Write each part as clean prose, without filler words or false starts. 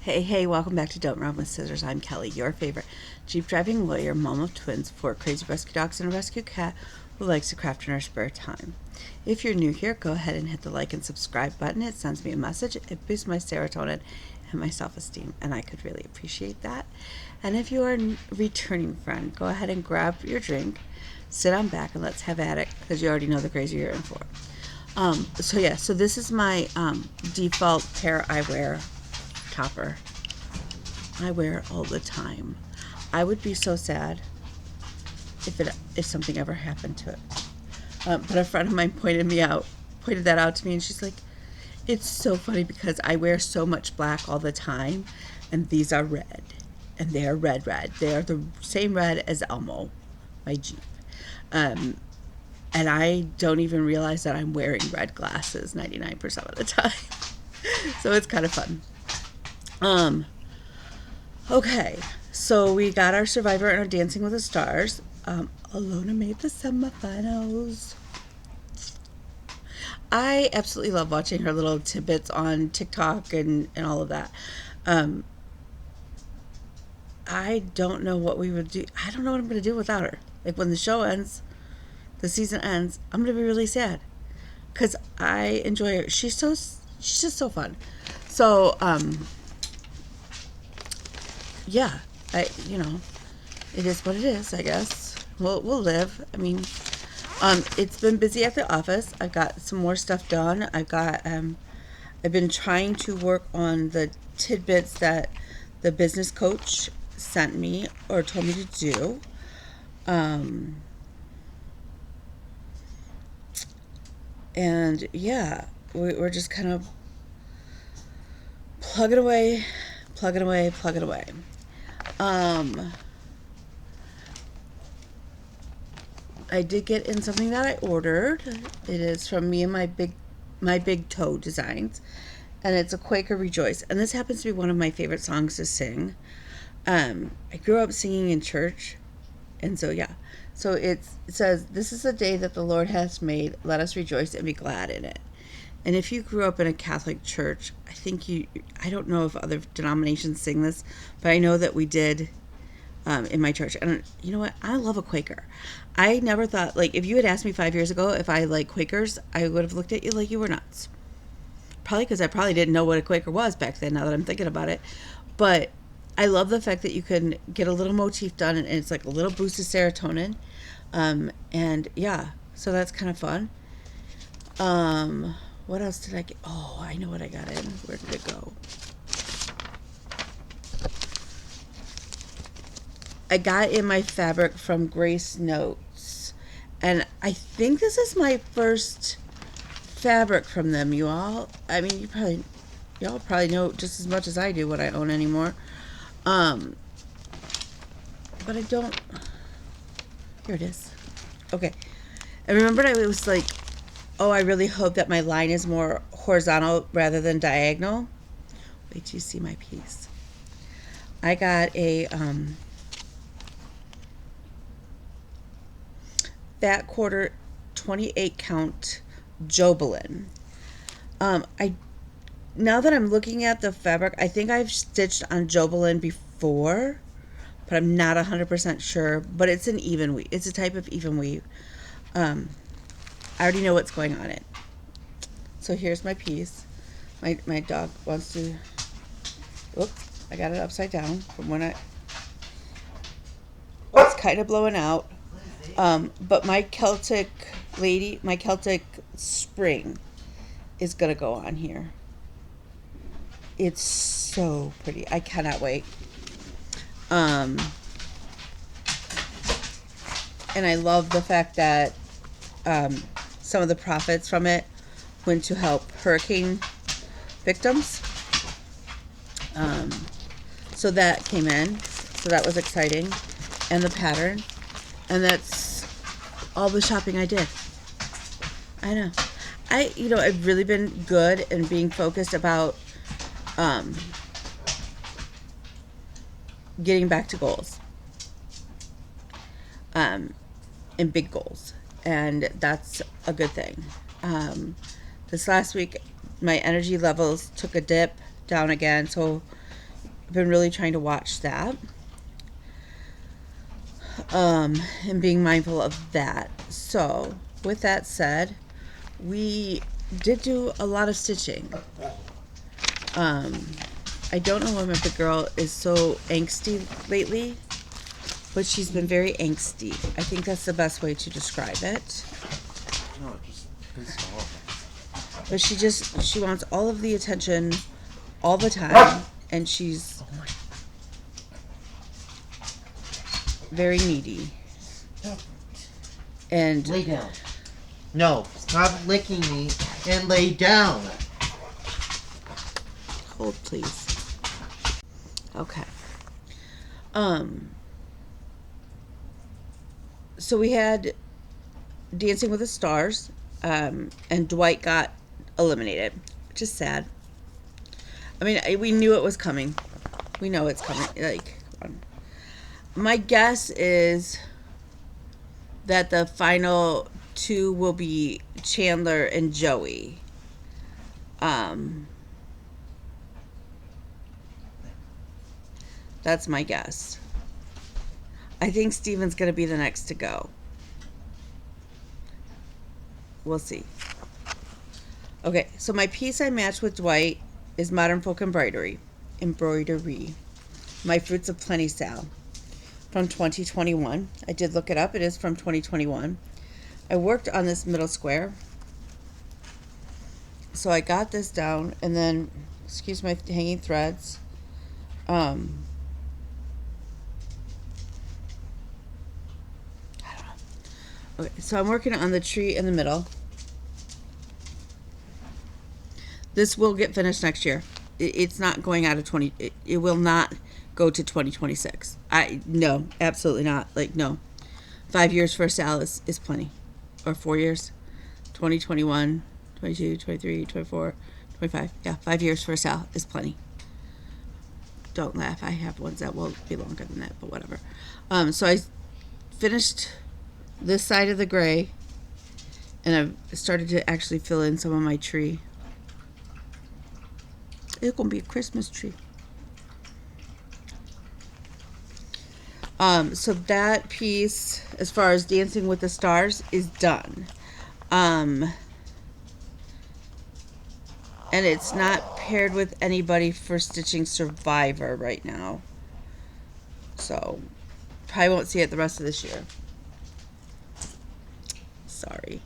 Hey, welcome back to Don't Run with Scissors. I'm Kelly, your favorite Jeep driving lawyer, mom of twins, 4 crazy rescue dogs, and a rescue cat who likes to craft in her spare time. If you're new here, go ahead and hit the like and subscribe button. It sends me a message. It boosts my serotonin and my self-esteem, and I could really appreciate that. And if you are a returning friend, go ahead and grab your drink, sit on back, and let's have at it, because you already know the crazy you're in for. So this is my default pair I wear topper. I wear it all the time. I would be so sad if something ever happened to it. But a friend of mine pointed that out to me, and she's like, "It's so funny because I wear so much black all the time, and these are red, and they are red. They are the same red as Elmo, my Jeep." And I don't even realize that I'm wearing red glasses 99% of the time. So it's kind of fun. Okay, so we got our Survivor and our Dancing with the Stars. Alona made the semifinals. I absolutely love watching her little tidbits on TikTok and all of that. I don't know what we would do. I don't know what I'm going to do without her. Like when the show ends, the season ends, I'm going to be really sad. Because I enjoy her. She's just so fun. So, yeah, it is what it is, I guess. We'll live. I mean, it's been busy at the office. I've got some more stuff done. I've been trying to work on the tidbits that the business coach sent me or told me to do. And yeah, we're just kind of plugging away. I did get in something that I ordered. It is from me and my big toe designs, and it's a Quaker Rejoice. And this happens to be one of my favorite songs to sing. I grew up singing in church, and so yeah. So it says, "This is the day that the Lord has made. Let us rejoice and be glad in it." And if you grew up in a Catholic church, I don't know if other denominations sing this, but I know that we did in my church. And you know what? I love a Quaker. I never thought, like, if you had asked me 5 years ago if I like Quakers, I would have looked at you like you were nuts. Probably because I probably didn't know what a Quaker was back then, now that I'm thinking about it. But I love the fact that you can get a little motif done, and it's like a little boost of serotonin. And yeah, so that's kind of fun. What else did I get? Oh, I know what I got in. Where did it go? I got in my fabric from Grace Notes. And I think this is my first fabric from them, you all. I mean, y'all probably know just as much as I do what I own anymore. But I don't. Here it is. Okay. I remembered I was like, oh, I really hope that my line is more horizontal rather than diagonal. Wait till you see my piece. I got a fat quarter 28 count Jobelin. Now that I'm looking at the fabric, I think I've stitched on Jobelin before, but I'm not 100% sure. But it's an even weave. It's a type of even weave. I already know what's going on it. So here's my piece. My dog wants to. Oops, I got it upside down from when it's kind of blowing out. But my Celtic spring is gonna go on here. It's so pretty. I cannot wait. And I love the fact that some of the profits from it went to help hurricane victims. So that came in. So that was exciting. And the pattern. And that's all the shopping I did. I know. I've really been good in being focused about getting back to goals. And big goals. And that's a good thing. This last week, my energy levels took a dip down again. So, I've been really trying to watch that. And being mindful of that. So, with that said, we did do a lot of stitching. I don't know if the girl is so angsty lately, but she's been very angsty. I think that's the best way to describe it. No, just install it. But she wants all of the attention all the time, and she's very needy. And lay down. No, stop licking me and lay down. hold, please. Okay. So we had Dancing with the Stars, and Dwight got eliminated, which is sad. I mean, we knew it was coming. We know it's coming. Like, come on. My guess is that the final two will be Chandler and Joey. That's my guess. I think Steven's going to be the next to go. We'll see. Okay, so my piece I matched with Dwight is Modern Folk Embroidery. My Fruits of Plenty Sal from 2021. I did look it up. It is from 2021. I worked on this middle square. So I got this down, and then, excuse my hanging threads. I don't know. Okay, so I'm working on the tree in the middle. This will get finished next year. It's not going out of it will not go to 2026. No, absolutely not. Like, no. 5 years for a Sal is plenty. Or 4 years. 2021, 22, 23, 24, 25. Yeah, 5 years for a Sal is plenty. Don't laugh. I have ones that will be longer than that, but whatever. So I finished this side of the gray, and I've started to actually fill in some of my tree. It's gonna be a Christmas tree. So that piece, as far as Dancing with the Stars, is done. And it's not paired with anybody for stitching Survivor right now. So probably won't see it the rest of this year. Sorry.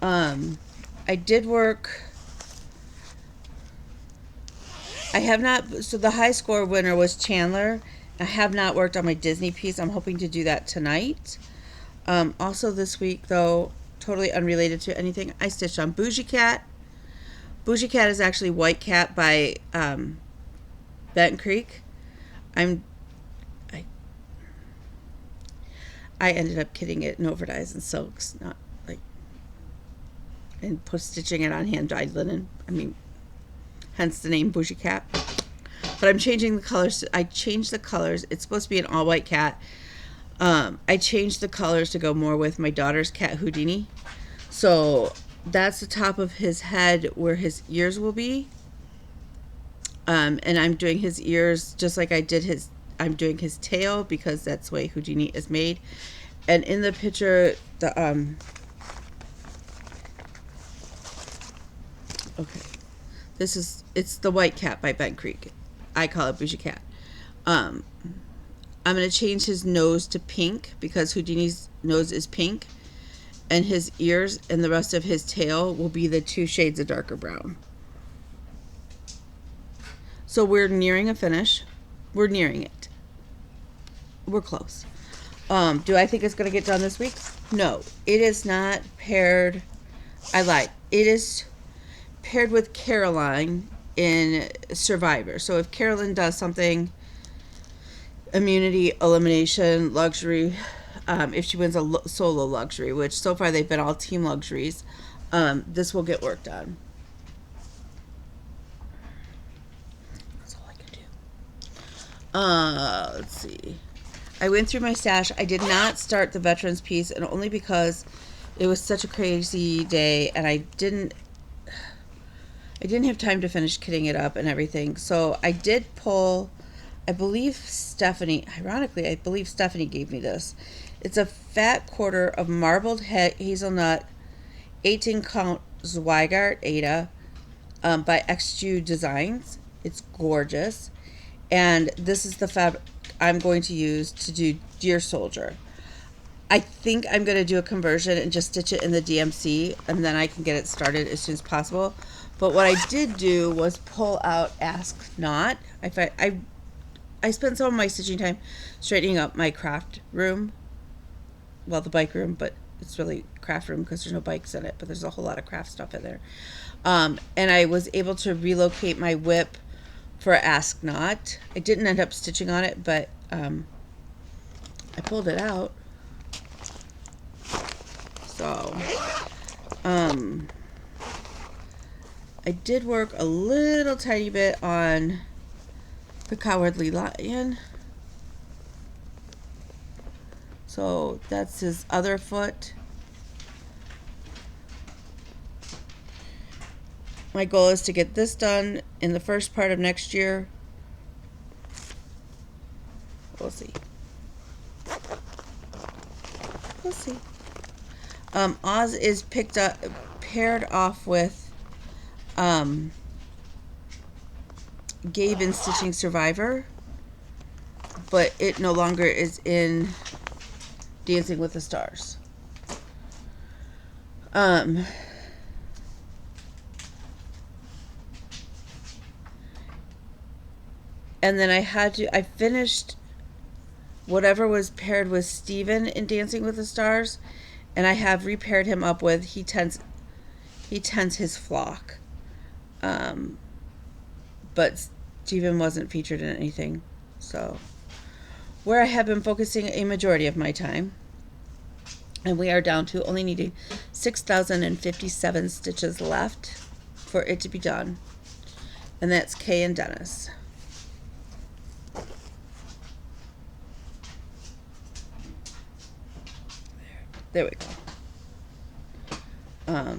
I did work. I have not, so the high score winner was Chandler. I have not worked on my Disney piece. I'm hoping to do that tonight. Also this week, though, totally unrelated to anything, I stitched on Bougie Cat. Bougie Cat is actually White Cat by Benton Creek. I ended up kitting it in overdyes and silks, not like, and stitching it on hand-dyed linen. I mean, hence the name Bougie Cat. But I'm changing the colors. I changed the colors. It's supposed to be an all-white cat. I changed the colors to go more with my daughter's cat, Houdini. So that's the top of his head where his ears will be. And I'm doing his ears just like I did I'm doing his tail because that's the way Houdini is made. And in the picture, okay. It's the White Cat by Bent Creek. I call it Bougie Cat. I'm going to change his nose to pink because Houdini's nose is pink. And his ears and the rest of his tail will be the 2 shades of darker brown. So we're nearing a finish. We're nearing it. We're close. Do I think it's going to get done this week? No. It is not paired. I lied. It is paired with Caroline in Survivor. So if Carolyn does something, immunity, elimination, luxury, if she wins a solo luxury, which so far they've been all team luxuries, this will get worked on. That's all I can do. Let's see. I went through my stash. I did not start the veterans piece, and only because it was such a crazy day, and I I didn't have time to finish kitting it up and everything. So I did pull, I believe Stephanie gave me this. It's a fat quarter of marbled hazelnut 18 count Zweigart Ada by XU Designs. It's gorgeous. And this is the fabric I'm going to use to do Deer Soldier. I think I'm going to do a conversion and just stitch it in the DMC, and then I can get it started as soon as possible. But what I did do was pull out Ask Not. I spent some of my stitching time straightening up my craft room. Well, the bike room, but it's really craft room because there's no bikes in it, but there's a whole lot of craft stuff in there. And I was able to relocate my whip for Ask Not. I didn't end up stitching on it, but I pulled it out. So, I did work a little tiny bit on the Cowardly Lion. So that's his other foot. My goal is to get this done in the first part of next year. We'll see. We'll see. Oz is paired off with Gabe in Stitching Survivor, but it no longer is in Dancing with the Stars. And then I finished whatever was paired with Steven in Dancing with the Stars, and I have repaired him up with he tends his flock. But Steven wasn't featured in anything. So where I have been focusing a majority of my time, and we are down to only needing 6,057 stitches left for it to be done, and that's Kay and Dennis. There we go.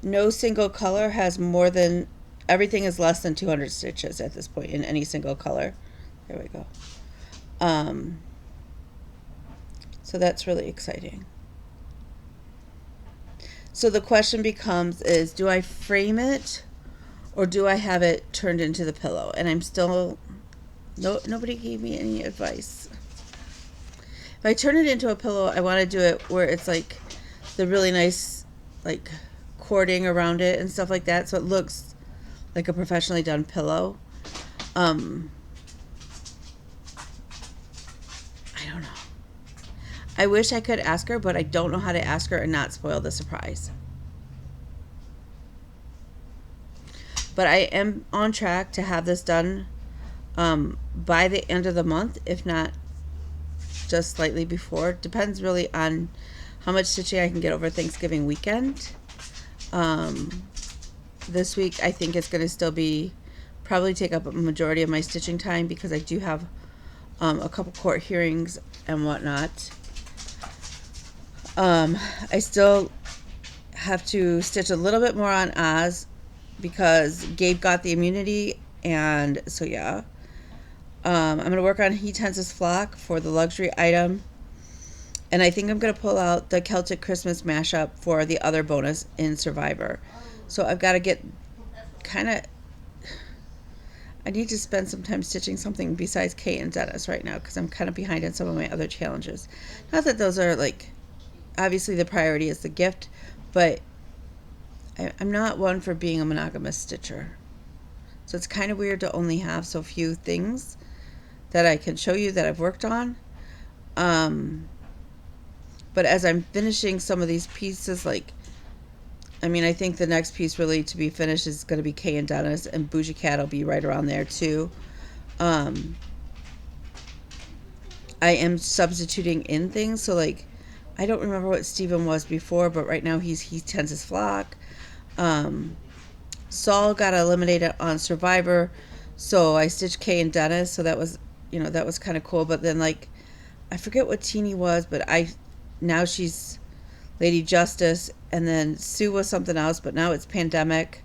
No single color has more than, everything is less than 200 stitches at this point in any single color. There we go. So that's really exciting. So the question becomes is, do I frame it or do I have it turned into the pillow? And I'm still, nobody gave me any advice. If I turn it into a pillow, I want to do it where it's like the really nice like cording around it and stuff like that, so it looks like a professionally done pillow. I don't know. I wish I could ask her, but I don't know how to ask her and not spoil the surprise. But I am on track to have this done by the end of the month, if not just slightly before. Depends really on how much stitching I can get over Thanksgiving weekend. This week I think it's going to still be probably take up a majority of my stitching time because I do have a couple court hearings and whatnot. I still have to stitch a little bit more on Oz because Gabe got the immunity, and so yeah. I'm going to work on He Tends His Flock for the luxury item. And I think I'm going to pull out the Celtic Christmas mashup for the other bonus in Survivor. So I've got to get I need to spend some time stitching something besides Kate and Dennis right now because I'm kind of behind on some of my other challenges. Not that those are like, obviously the priority is the gift, but I'm not one for being a monogamous stitcher. So it's kind of weird to only have so few things that I can show you that I've worked on. But as I'm finishing some of these pieces, like, I think the next piece really to be finished is going to be Kay and Dennis, and Bougie Cat will be right around there too. I am substituting in things, so like, I don't remember what Steven was before, but right now he tends his flock. Saul got eliminated on Survivor, so I stitched Kay and Dennis, so that was kind of cool. But then, like, I forget what Teeny was, but now she's Lady Justice, and then Sue was something else, but now it's Pandemic.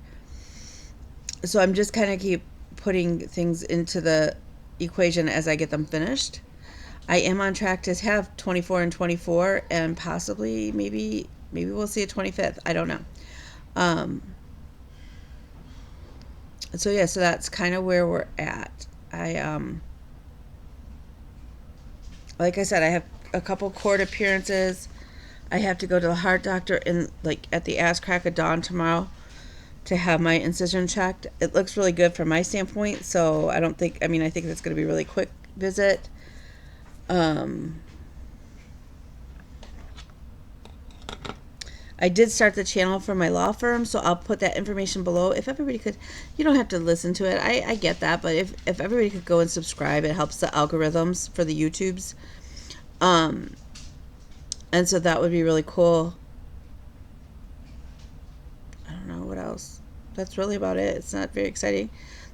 So I'm just kind of keep putting things into the equation as I get them finished. I am on track to have 24 and 24, and possibly maybe we'll see a 25th. I don't know. So yeah, so that's kind of where we're at. Like I said, I have a couple court appearances. I have to go to the heart doctor at the ass crack of dawn tomorrow to have my incision checked. It looks really good from my standpoint, so I think it's going to be a really quick visit. I did start the channel for my law firm, so I'll put that information below. If everybody could, you don't have to listen to it. I get that, but if everybody could go and subscribe, it helps the algorithms for the YouTubes. And so that would be really cool. I don't know what else. That's really about it. It's not very exciting.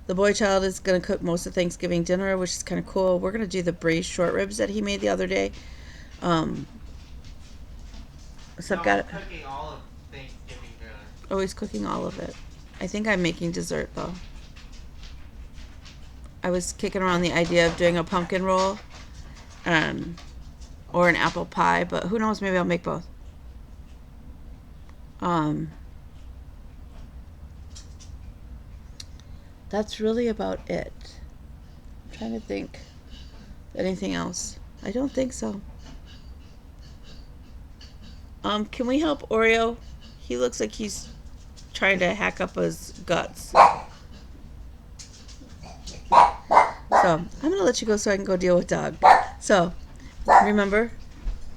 The boy child is going to cook most of Thanksgiving dinner, which is kind of cool. We're going to do the braised short ribs that he made the other day. So I've got cooking all of Thanksgiving dinner. Oh, he's cooking all of it. I think I'm making dessert, though. I was kicking around the idea of doing a pumpkin roll or an apple pie, but who knows, maybe I'll make both. That's really about it. I'm trying to think. Anything else? I don't think so. Can we help Oreo? He looks like he's trying to hack up his guts. So, I'm going to let you go so I can go deal with Doug. So, remember,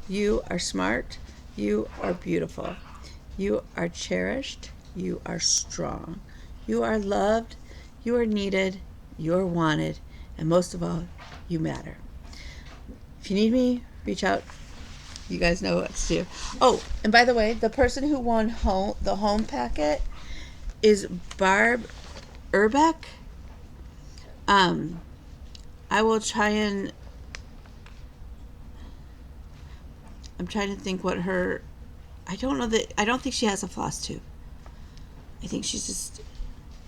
you are smart. You are beautiful. You are cherished. You are strong. You are loved. You are needed. You are wanted. And most of all, you matter. If you need me, reach out. You guys know what to do. Oh, and by the way, the person who won the home packet is Barb Urbeck. I will try and... I'm trying to think what her... I don't think she has a floss tube. I think she's just...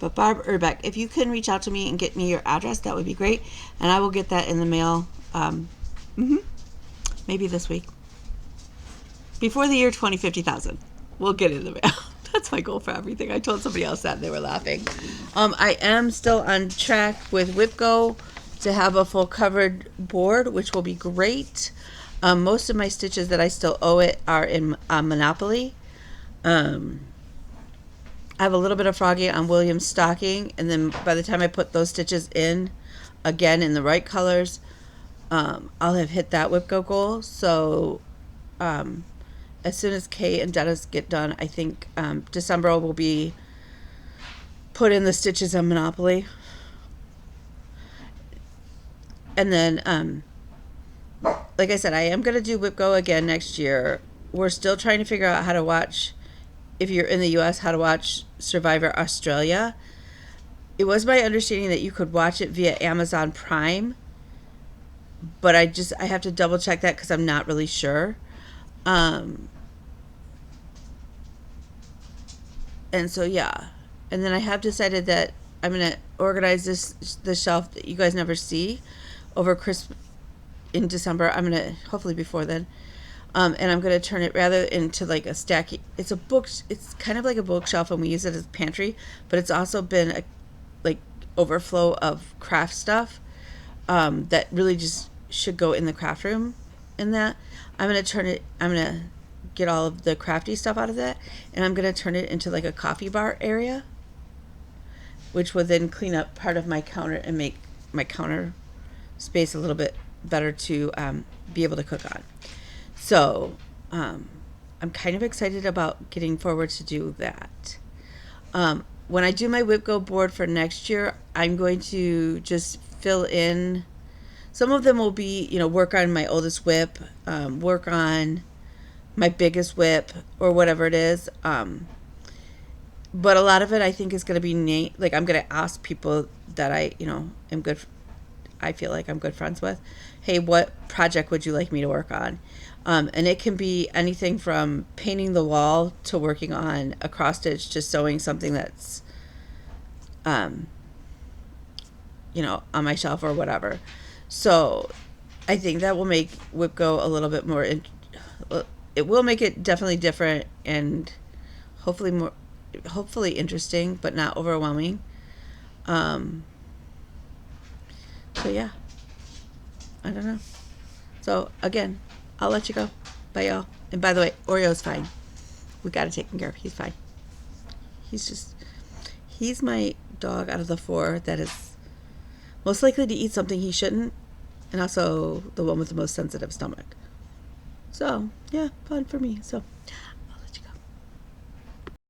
But Barb Urbeck, if you can reach out to me and get me your address, that would be great. And I will get that in the mail maybe this week. Before the year 2050,000, we'll get it in the mail. That's my goal for everything. I told somebody else that and they were laughing. I am still on track with WhipGo to have a full covered board, which will be great. Most of my stitches that I still owe it are in Monopoly. I have a little bit of Froggy on William's stocking, and then by the time I put those stitches in, again in the right colors, I'll have hit that WhipGo goal. So as soon as Kay and Dennis get done, I think December will be put in the stitches on Monopoly. And then, like I said, I am going to do WhipGo again next year. We're still trying to figure out how to watch, if you're in the U.S., how to watch Survivor Australia. It was my understanding that you could watch it via Amazon Prime, but I have to double check that because I'm not really sure. And so, yeah. And then I have decided that I'm going to organize the shelf that you guys never see over Christmas in December. I'm going to, hopefully before then, and I'm going to turn it rather into like a stack. It's a book. It's kind of like a bookshelf, and we use it as a pantry, but it's also been a like overflow of craft stuff that really just should go in the craft room. In that, I'm going to get all of the crafty stuff out of that, and I'm going to turn it into like a coffee bar area, which would then clean up part of my counter and make my counter space a little bit better to be able to cook on. So I'm kind of excited about getting forward to do that. When I do my WhipGo board for next year, I'm going to just fill in. Some of them will be, work on my oldest whip, work on my biggest whip, or whatever it is. But a lot of it I think is going to be like I'm going to ask people that I feel like I'm good friends with, hey, what project would you like me to work on? And it can be anything from painting the wall to working on a cross stitch to sewing something that's, on my shelf or whatever. So I think that will make WIP go a little bit more. It will make it definitely different and hopefully interesting, but not overwhelming. So yeah, I don't know. So again, I'll let you go. Bye, y'all. And by the way, Oreo's fine. We got to take him care of. He's fine. He's my dog out of the 4 that is most likely to eat something he shouldn't, and also the one with the most sensitive stomach. So yeah, fun for me. So